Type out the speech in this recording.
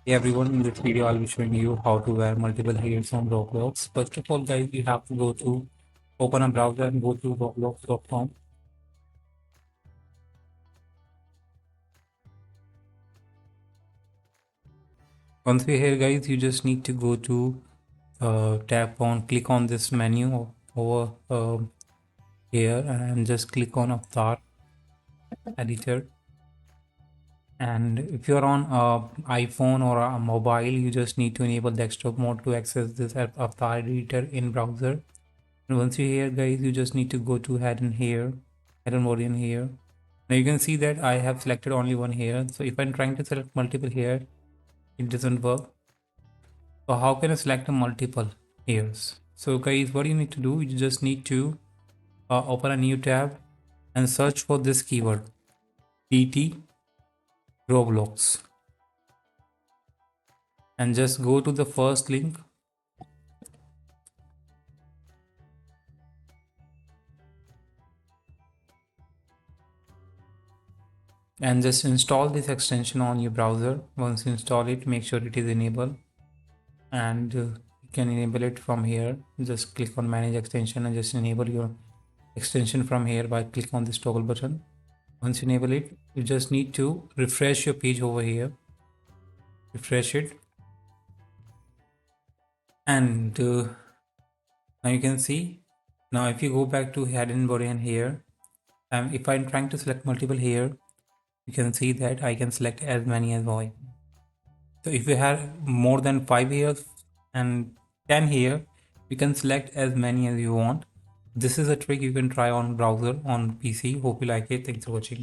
Hey everyone, in this video I'll be showing you how to wear multiple hairs on Roblox. First of all guys, you have to go to open a browser and go to roblox.com. Once you're here guys, you just need to go to click on this menu over here and just click on avatar editor. And if you're on iPhone or a mobile, you just need to enable desktop mode to access this avatar editor in browser. And once you're here guys, you just need to go to head and body in here. Now you can see that I have selected only one hair. So if I'm trying to select multiple hair, it doesn't work. So how can I select a multiple hairs? So guys, what you need to do, you just need to open a new tab and search for this keyword, PT Roblox, and just go to the first link. And just install this extension on your browser. Once you install it, make sure it is enabled, and you can enable it from here. Just click on manage extension and just enable your extension from here by clicking on this toggle button. Once you enable it, you just need to refresh your page over here. Refresh it, and now you can see. Now if you go back to head and body and hair, if I'm trying to select multiple hair, you can see that I can select as many as I. So if you have more than 5 hairs and 10 hair, you can select as many as you want. This is a trick you can try on browser on PC. Hope you like it. Thanks for watching.